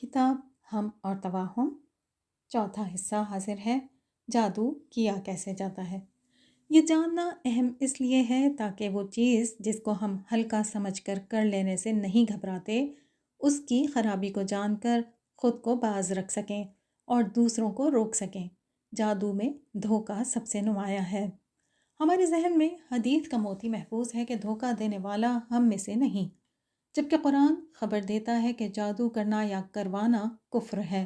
کتاب ہم اور توہم چوتھا حصہ حاضر ہے۔ جادو کیا کیسے جاتا ہے؟ یہ جاننا اہم اس لیے ہے تاکہ وہ چیز جس کو ہم ہلکا سمجھ کر لینے سے نہیں گھبراتے، اس کی خرابی کو جان کر خود کو باز رکھ سکیں اور دوسروں کو روک سکیں۔ جادو میں دھوکہ سب سے نمایاں ہے۔ ہمارے ذہن میں حدیث کا موتی محفوظ ہے کہ دھوکہ دینے والا ہم میں سے نہیں، جبکہ قرآن خبر دیتا ہے کہ جادو کرنا یا کروانا کفر ہے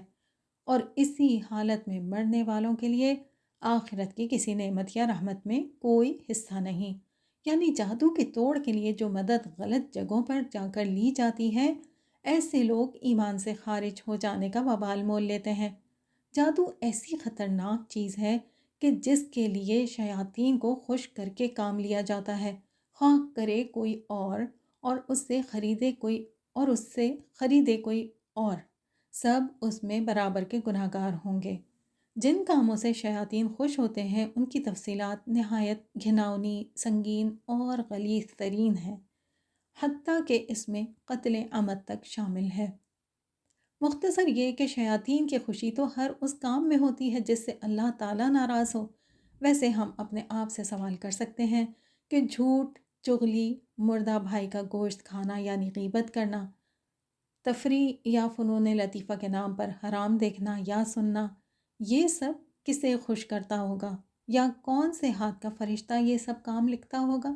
اور اسی حالت میں مرنے والوں کے لیے آخرت کی کسی نعمت یا رحمت میں کوئی حصہ نہیں۔ یعنی جادو کے توڑ کے لیے جو مدد غلط جگہوں پر جا کر لی جاتی ہے، ایسے لوگ ایمان سے خارج ہو جانے کا وبال مول لیتے ہیں۔ جادو ایسی خطرناک چیز ہے کہ جس کے لیے شیاطین کو خوش کر کے کام لیا جاتا ہے، خواہ کرے کوئی اور اس سے خریدے کوئی اور، سب اس میں برابر کے گناہ گار ہوں گے۔ جن کاموں سے شیاطین خوش ہوتے ہیں ان کی تفصیلات نہایت گھناؤنی، سنگین اور غلیظ ترین ہیں، حتیٰ کہ اس میں قتل عمد تک شامل ہے۔ مختصر یہ کہ شیاطین کی خوشی تو ہر اس کام میں ہوتی ہے جس سے اللہ تعالیٰ ناراض ہو۔ ویسے ہم اپنے آپ سے سوال کر سکتے ہیں کہ جھوٹ، چغلی، مردہ بھائی کا گوشت کھانا یعنی غیبت کرنا، تفریح یا فنون لطیفہ کے نام پر حرام دیکھنا یا سننا، یہ سب کسے خوش کرتا ہوگا؟ یا کون سے ہاتھ کا فرشتہ یہ سب کام لکھتا ہوگا؟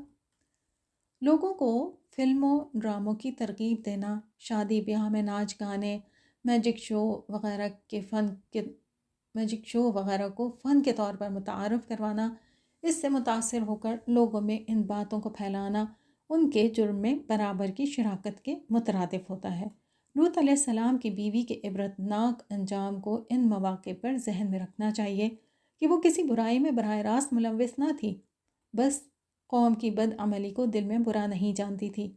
لوگوں کو فلموں ڈراموں کی ترغیب دینا، شادی بیاہ میں ناچ گانے، میجک شو وغیرہ کو فن کے طور پر متعارف کروانا، اس سے متاثر ہو کر لوگوں میں ان باتوں کو پھیلانا ان کے جرم میں برابر کی شراکت کے مترادف ہوتا ہے۔ لوط علیہ السلام کی بیوی کے عبرت ناک انجام کو ان مواقع پر ذہن میں رکھنا چاہیے کہ وہ کسی برائی میں براہ راست ملوث نہ تھی، بس قوم کی بد عملی کو دل میں برا نہیں جانتی تھی۔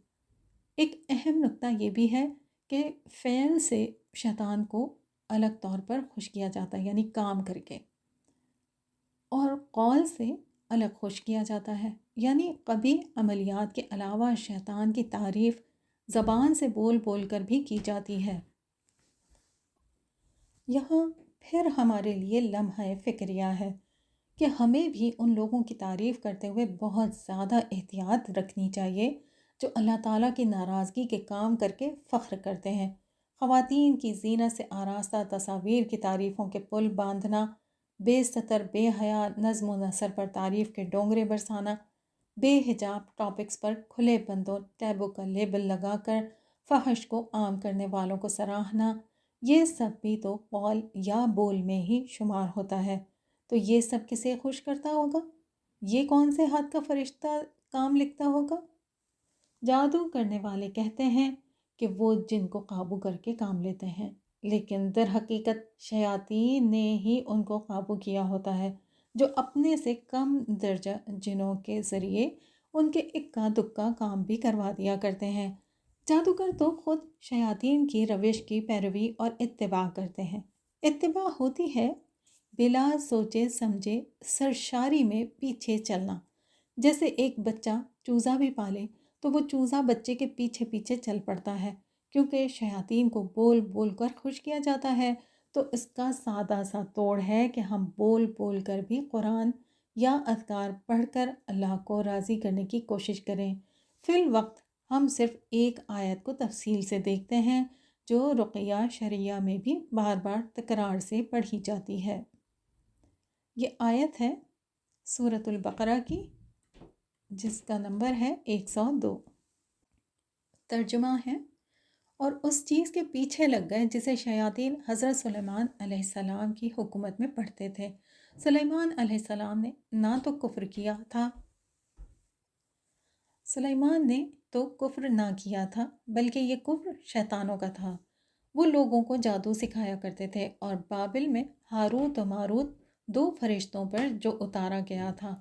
ایک اہم نکتہ یہ بھی ہے کہ فعل سے شیطان کو الگ طور پر خوش کیا جاتا ہے، یعنی کام کر کے، اور قول سے الگ خوش کیا جاتا ہے، یعنی قبیح عملیات کے علاوہ شیطان کی تعریف زبان سے بول بول کر بھی کی جاتی ہے۔ یہاں پھر ہمارے لیے لمحہ فکریہ ہے کہ ہمیں بھی ان لوگوں کی تعریف کرتے ہوئے بہت زیادہ احتیاط رکھنی چاہیے جو اللہ تعالیٰ کی ناراضگی کے کام کر کے فخر کرتے ہیں۔ خواتین کی زینت سے آراستہ تصاویر کی تعریفوں کے پل باندھنا، بے ستر بے حیا نظم و نثر پر تعریف کے ڈونگرے برسانا، بے حجاب ٹاپکس پر کھلے بندوں ٹیبو کا لیبل لگا کر فحش کو عام کرنے والوں کو سراہنا، یہ سب بھی تو قول یا بول میں ہی شمار ہوتا ہے۔ تو یہ سب کسے خوش کرتا ہوگا؟ یہ کون سے ہاتھ کا فرشتہ کام لکھتا ہوگا؟ جادو کرنے والے کہتے ہیں کہ وہ جن کو قابو کر کے کام لیتے ہیں، لیکن در حقیقت شیاطین نے ہی ان کو قابو کیا ہوتا ہے، جو اپنے سے کم درجہ جنوں کے ذریعے ان کے اکا دکا کام بھی کروا دیا کرتے ہیں۔ جادوگر تو خود شیاطین کی روش کی پیروی اور اتباع کرتے ہیں۔ اتباع ہوتی ہے بلا سوچے سمجھے سرشاری میں پیچھے چلنا۔ جیسے ایک بچہ چوزا بھی پالے تو وہ چوزا بچے کے پیچھے پیچھے چل پڑتا ہے، کیونکہ شیاطین کو بول بول کر خوش کیا جاتا ہے۔ تو اس کا سادہ سا توڑ ہے کہ ہم بول بول کر بھی قرآن یا اذکار پڑھ کر اللہ کو راضی کرنے کی کوشش کریں۔ فی الوقت ہم صرف ایک آیت کو تفصیل سے دیکھتے ہیں جو رقیہ شرعیہ میں بھی بار بار تکرار سے پڑھی جاتی ہے۔ یہ آیت ہے سورۃ البقرہ کی، جس کا نمبر ہے 102۔ ترجمہ ہے: اور اس چیز کے پیچھے لگ گئے جسے شیاطین حضرت سلیمان علیہ السلام کی حکومت میں پڑھتے تھے۔ سلیمان علیہ السلام نے نہ تو کفر کیا تھا بلکہ یہ کفر شیطانوں کا تھا۔ وہ لوگوں کو جادو سکھایا کرتے تھے، اور بابل میں ہاروت و ماروت دو فرشتوں پر جو اتارا گیا تھا،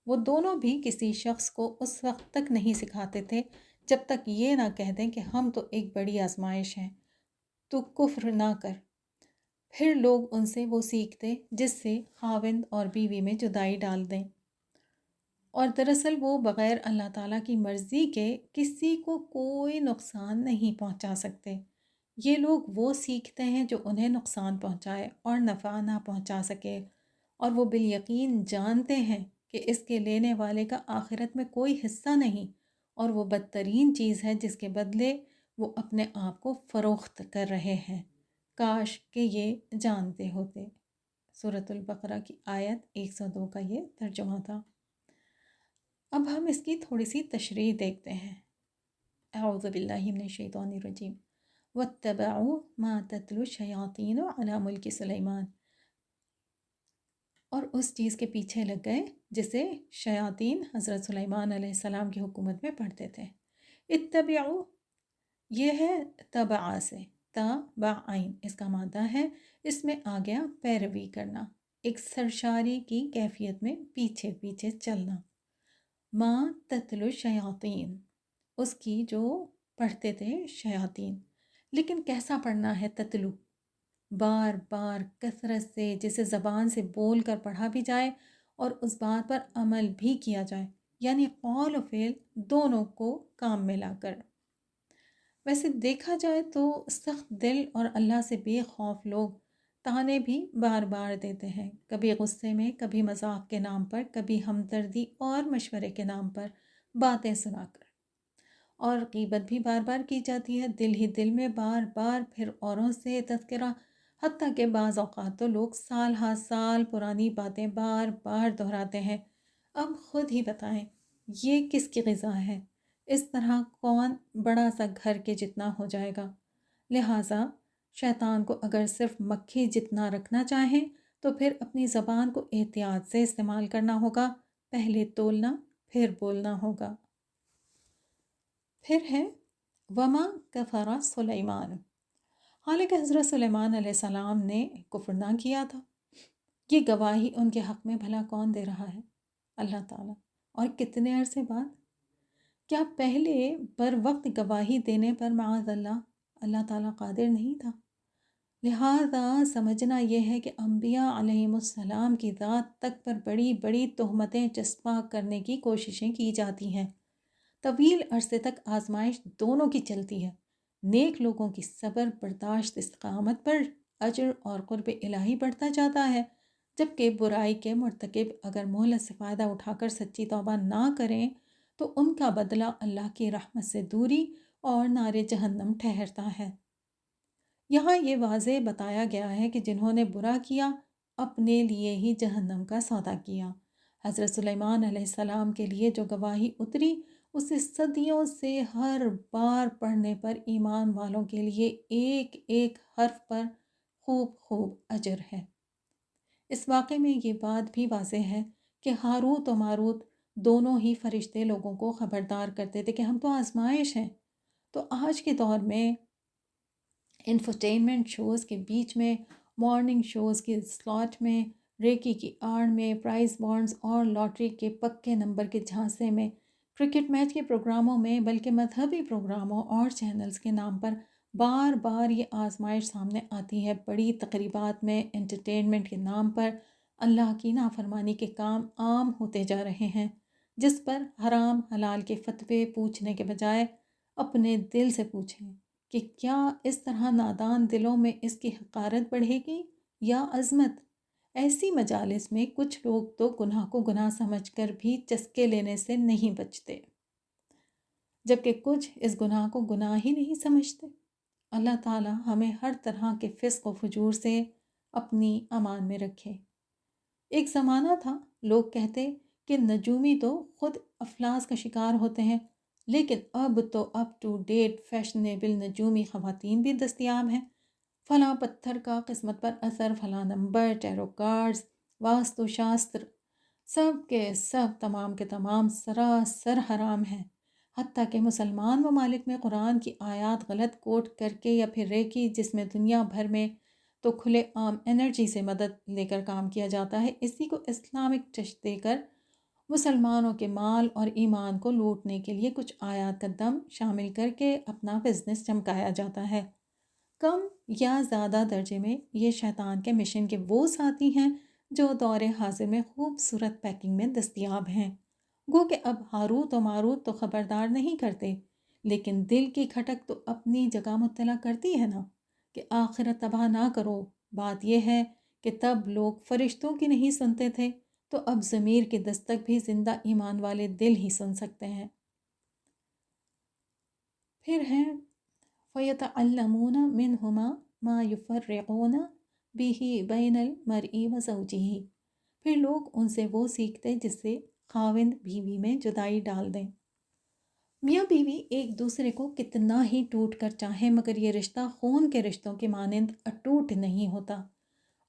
وہ دونوں بھی کسی شخص کو اس وقت تک نہیں سکھاتے تھے جب تک یہ نہ کہہ دیں کہ ہم تو ایک بڑی آزمائش ہیں، تو کفر نہ کر۔ پھر لوگ ان سے وہ سیکھتے جس سے خاوند اور بیوی میں جدائی ڈال دیں، اور دراصل وہ بغیر اللہ تعالیٰ کی مرضی کے کسی کو کوئی نقصان نہیں پہنچا سکتے۔ یہ لوگ وہ سیکھتے ہیں جو انہیں نقصان پہنچائے اور نفع نہ پہنچا سکے، اور وہ بالیقین جانتے ہیں کہ اس کے لینے والے کا آخرت میں کوئی حصہ نہیں، اور وہ بدترین چیز ہے جس کے بدلے وہ اپنے آپ کو فروخت کر رہے ہیں۔ کاش کہ یہ جانتے ہوتے۔ سورۃ البقرہ کی آیت 102 کا یہ ترجمہ تھا۔ اب ہم اس کی تھوڑی سی تشریح دیکھتے ہیں۔ اعوذ باللہ من الشیطان الرجیم۔ واتبعوا ما تتلو الشیاطین علی ملک سلیمان، اور اس چیز کے پیچھے لگ گئے جسے شیاطین حضرت سلیمان علیہ السلام کی حکومت میں پڑھتے تھے۔ اتبعوا یہ ہے تبع سے، تابعین اس کا مادہ ہے، اس میں آ گیا پیروی کرنا، ایک سرشاری کی کیفیت میں پیچھے پیچھے چلنا۔ ما تتلو الشیاطین، اس کی جو پڑھتے تھے شیاطین، لیکن کیسا پڑھنا ہے؟ تتلو، بار بار کثرت سے، جسے زبان سے بول کر پڑھا بھی جائے اور اس بات پر عمل بھی کیا جائے، یعنی قول و فعل دونوں کو کام میں لا کر۔ ویسے دیکھا جائے تو سخت دل اور اللہ سے بے خوف لوگ تانے بھی بار بار دیتے ہیں، کبھی غصے میں، کبھی مذاق کے نام پر، کبھی ہمدردی اور مشورے کے نام پر باتیں سنا کر، اور غیبت بھی بار بار کی جاتی ہے، دل ہی دل میں بار بار، پھر اوروں سے تذکرہ، حتیٰ کہ بعض اوقات تو لوگ سال ہا سال پرانی باتیں بار بار دہراتے ہیں۔ اب خود ہی بتائیں یہ کس کی غذا ہے؟ اس طرح کون بڑا سا گھر کے جتنا ہو جائے گا؟ لہٰذا شیطان کو اگر صرف مکھی جتنا رکھنا چاہیں تو پھر اپنی زبان کو احتیاط سے استعمال کرنا ہوگا، پہلے تولنا پھر بولنا ہوگا۔ پھر ہے وما کفر سلیمان، حالانکہ حضرت سلیمان علیہ السلام نے کفر نہ کیا تھا۔ یہ گواہی ان کے حق میں بھلا کون دے رہا ہے؟ اللہ تعالیٰ۔ اور کتنے عرصے بعد؟ کیا پہلے بر وقت گواہی دینے پر معاذ اللہ اللہ تعالیٰ قادر نہیں تھا؟ لہذا سمجھنا یہ ہے کہ انبیاء علیہم السلام کی ذات تک پر بڑی بڑی تہمتیں چسپاں کرنے کی کوششیں کی جاتی ہیں۔ طویل عرصے تک آزمائش دونوں کی چلتی ہے۔ نیک لوگوں کی صبر، برداشت، استقامت پر اجر اور قرب الہی بڑھتا جاتا ہے، جبکہ برائی کے مرتکب اگر مہلت سے فائدہ اٹھا کر سچی توبہ نہ کریں تو ان کا بدلہ اللہ کی رحمت سے دوری اور نار جہنم ٹھہرتا ہے۔ یہاں یہ واضح بتایا گیا ہے کہ جنہوں نے برا کیا اپنے لیے ہی جہنم کا سودا کیا۔ حضرت سلیمان علیہ السلام کے لیے جو گواہی اتری، اسے صدیوں سے ہر بار پڑھنے پر ایمان والوں کے لیے ایک ایک حرف پر خوب خوب اجر ہے۔ اس واقعے میں یہ بات بھی واضح ہے کہ ہاروت و ماروت دونوں ہی فرشتے لوگوں کو خبردار کرتے تھے کہ ہم تو آزمائش ہیں۔ تو آج کے دور میں انفرٹینمنٹ شوز کے بیچ میں، مارننگ شوز کے سلاٹ میں، ریکی کی آڑ میں، پرائز بانڈز اور لاٹری کے پکے نمبر کے جھانسے میں، کرکٹ میچ کے پروگراموں میں، بلکہ مذہبی پروگراموں اور چینلز کے نام پر بار بار یہ آزمائش سامنے آتی ہے۔ بڑی تقریبات میں انٹرٹینمنٹ کے نام پر اللہ کی نافرمانی کے کام عام ہوتے جا رہے ہیں، جس پر حرام حلال کے فتوے پوچھنے کے بجائے اپنے دل سے پوچھیں کہ کیا اس طرح نادان دلوں میں اس کی حقارت بڑھے گی یا عظمت؟ ایسی مجالس میں کچھ لوگ تو گناہ کو گناہ سمجھ کر بھی چسکے لینے سے نہیں بچتے، جبکہ کچھ اس گناہ کو گناہ ہی نہیں سمجھتے۔ اللہ تعالیٰ ہمیں ہر طرح کے فسق و فجور سے اپنی امان میں رکھے۔ ایک زمانہ تھا لوگ کہتے کہ نجومی تو خود افلاس کا شکار ہوتے ہیں، لیکن اب تو اپ ٹو ڈیٹ فیشنیبل نجومی خواتین بھی دستیاب ہیں۔ فلاں پتھر کا قسمت پر اثر، فلاں نمبر، ٹیرو کارڈز، واستو شاستر، سب کے سب تمام کے تمام سراسر حرام ہیں۔ حتیٰ کہ مسلمان ممالک میں قرآن کی آیات غلط کوٹ کر کے یا پھر ریکی، جس میں دنیا بھر میں تو کھلے عام انرجی سے مدد لے کر کام کیا جاتا ہے، اسی کو اسلامک ٹچ دے کر مسلمانوں کے مال اور ایمان کو لوٹنے کے لیے کچھ آیات کا دم شامل کر کے اپنا بزنس چمکایا جاتا ہے۔ کم یا زیادہ درجے میں یہ شیطان کے مشن کے وہ ساتھی ہیں جو دور حاضر میں خوبصورت پیکنگ میں دستیاب ہیں۔ گو کہ اب ہاروت و ماروت تو خبردار نہیں کرتے، لیکن دل کی کھٹک تو اپنی جگہ مطلع کرتی ہے نا کہ آخرت تباہ نہ کرو۔ بات یہ ہے کہ تب لوگ فرشتوں کی نہیں سنتے تھے، تو اب ضمیر کی دستک بھی زندہ ایمان والے دل ہی سن سکتے ہیں۔ پھر ہیں فَيَتَعَلَّمُونَ مِنْهُمَا مَا يُفَرِّقُونَ بِهِ بَيْنَ الْمَرْءِ وَزَوْجِهِ، پھر لوگ ان سے وہ سیکھتے جس سے خاوند بیوی میں جدائی ڈال دیں۔ میاں بیوی ایک دوسرے کو کتنا ہی ٹوٹ کر چاہیں مگر یہ رشتہ خون کے رشتوں کے مانند اٹوٹ نہیں ہوتا،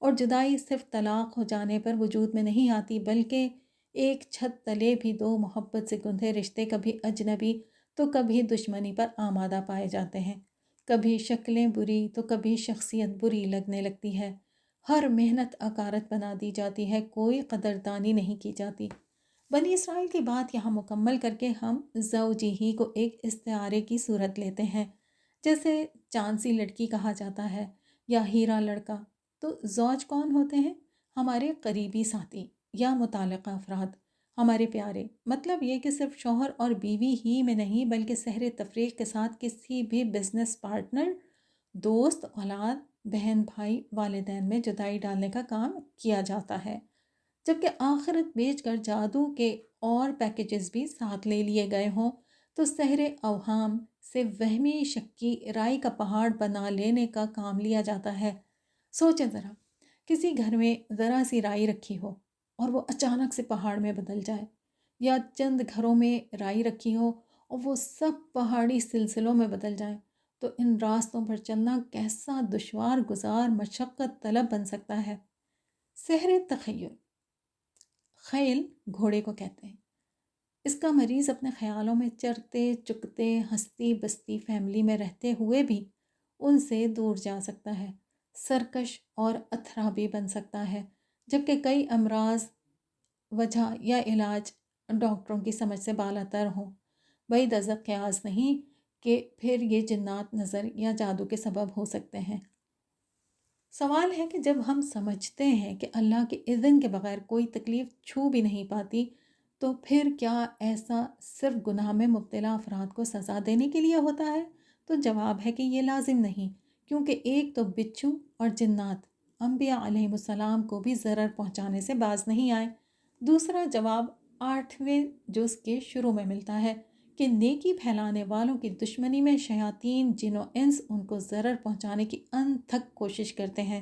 اور جدائی صرف طلاق ہو جانے پر وجود میں نہیں آتی، بلکہ ایک چھت تلے بھی دو محبت سے گندھے رشتے کبھی اجنبی تو کبھی دشمنی پر آمادہ پائے جاتے ہیں، کبھی شکلیں بری تو کبھی شخصیت بری لگنے لگتی ہے، ہر محنت عکارت بنا دی جاتی ہے، کوئی قدردانی نہیں کی جاتی۔ بنی اسرائیل کی بات یہاں مکمل کر کے ہم زوجی ہی کو ایک استعارے کی صورت لیتے ہیں، جیسے چاند سی لڑکی کہا جاتا ہے یا ہیرا لڑکا۔ تو زوج کون ہوتے ہیں؟ ہمارے قریبی ساتھی یا متعلقہ افراد، ہمارے پیارے۔ مطلب یہ کہ صرف شوہر اور بیوی ہی میں نہیں بلکہ سحر تفریح کے ساتھ کسی بھی بزنس پارٹنر، دوست، اولاد، بہن بھائی، والدین میں جدائی ڈالنے کا کام کیا جاتا ہے، جبکہ آخرت بیچ کر جادو کے اور پیکیجز بھی ساتھ لے لیے گئے ہوں تو سحر اوہام سے وہمی شکی رائی کا پہاڑ بنا لینے کا کام لیا جاتا ہے۔ سوچیں ذرا، کسی گھر میں ذرا سی رائی رکھی ہو اور وہ اچانک سے پہاڑ میں بدل جائے، یا چند گھروں میں رائی رکھی ہو اور وہ سب پہاڑی سلسلوں میں بدل جائیں، تو ان راستوں پر چلنا کیسا دشوار گزار مشقت طلب بن سکتا ہے۔ سحر تخیل، خیل گھوڑے کو کہتے ہیں، اس کا مریض اپنے خیالوں میں چرتے چکتے ہستی بستی فیملی میں رہتے ہوئے بھی ان سے دور جا سکتا ہے، سرکش اور اتھرا بھی بن سکتا ہے، جبکہ کئی امراض وجہ یا علاج ڈاکٹروں کی سمجھ سے بالاتر ہوں۔ بعید از قیاس نہیں کہ پھر یہ جنات نظر یا جادو کے سبب ہو سکتے ہیں۔ سوال ہے کہ جب ہم سمجھتے ہیں کہ اللہ کے اذن کے بغیر کوئی تکلیف چھو بھی نہیں پاتی، تو پھر کیا ایسا صرف گناہ میں مبتلا افراد کو سزا دینے کے لیے ہوتا ہے؟ تو جواب ہے کہ یہ لازم نہیں، کیونکہ ایک تو بچھو اور جنات انبیاء علیہ السلام کو بھی ضرر پہنچانے سے باز نہیں آئے۔ دوسرا جواب 8ویں جز کے شروع میں ملتا ہے کہ نیکی پھیلانے والوں کی دشمنی میں شیاطین جن و انس ان کو ضرر پہنچانے کی انتھک کوشش کرتے ہیں۔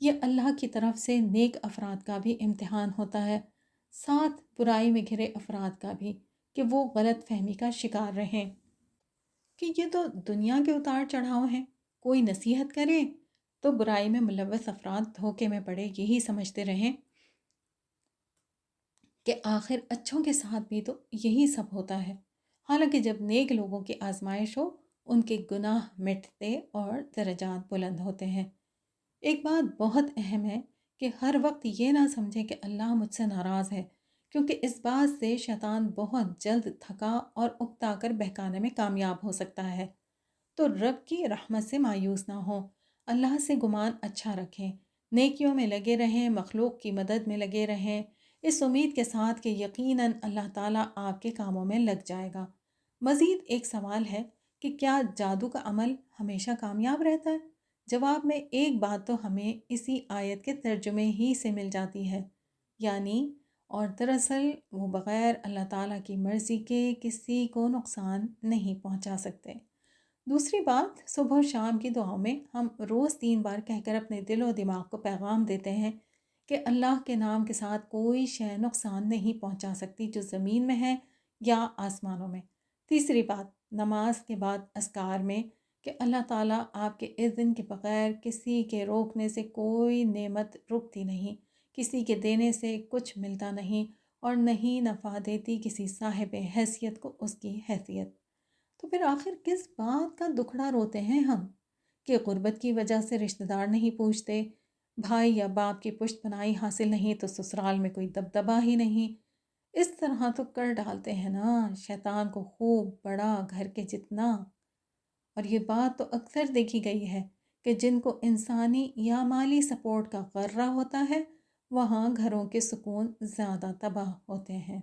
یہ اللہ کی طرف سے نیک افراد کا بھی امتحان ہوتا ہے، ساتھ برائی میں گھرے افراد کا بھی، کہ وہ غلط فہمی کا شکار رہیں کہ یہ تو دنیا کے اتار چڑھاؤ ہیں، کوئی نصیحت کرے تو برائی میں ملوث افراد دھوکے میں پڑے، یہی سمجھتے رہیں کہ آخر اچھوں کے ساتھ بھی تو یہی سب ہوتا ہے۔ حالانکہ جب نیک لوگوں کی آزمائش ہو، ان کے گناہ مٹتے اور درجات بلند ہوتے ہیں۔ ایک بات بہت اہم ہے کہ ہر وقت یہ نہ سمجھیں کہ اللہ مجھ سے ناراض ہے، کیونکہ اس بات سے شیطان بہت جلد تھکا اور اکتا کر بہکانے میں کامیاب ہو سکتا ہے۔ تو رب کی رحمت سے مایوس نہ ہوں، اللہ سے گمان اچھا رکھیں، نیکیوں میں لگے رہیں، مخلوق کی مدد میں لگے رہیں، اس امید کے ساتھ کہ یقیناً اللہ تعالیٰ آپ کے کاموں میں لگ جائے گا۔ مزید ایک سوال ہے کہ کیا جادو کا عمل ہمیشہ کامیاب رہتا ہے؟ جواب میں ایک بات تو ہمیں اسی آیت کے ترجمے ہی سے مل جاتی ہے، یعنی اور دراصل وہ بغیر اللہ تعالیٰ کی مرضی کے کسی کو نقصان نہیں پہنچا سکتے۔ دوسری بات، صبح و شام کی دعاؤں میں ہم روز 3 بار کہہ کر اپنے دل و دماغ کو پیغام دیتے ہیں کہ اللہ کے نام کے ساتھ کوئی شے نقصان نہیں پہنچا سکتی جو زمین میں ہے یا آسمانوں میں۔ تیسری بات، نماز کے بعد اذکار میں کہ اللہ تعالیٰ آپ کے اذن کے بغیر کسی کے روکنے سے کوئی نعمت رکتی نہیں، کسی کے دینے سے کچھ ملتا نہیں، اور نہیں نفع دیتی کسی صاحب حیثیت کو اس کی حیثیت۔ تو پھر آخر کس بات کا دکھڑا روتے ہیں ہم کہ غربت کی وجہ سے رشتہ دار نہیں پوچھتے، بھائی یا باپ کی پشت پناہی حاصل نہیں تو سسرال میں کوئی دبدبہ ہی نہیں۔ اس طرح تو کر ڈالتے ہیں نا شیطان کو خوب بڑا گھر کے جتنا۔ اور یہ بات تو اکثر دیکھی گئی ہے کہ جن کو انسانی یا مالی سپورٹ کا غرہ ہوتا ہے، وہاں گھروں کے سکون زیادہ تباہ ہوتے ہیں۔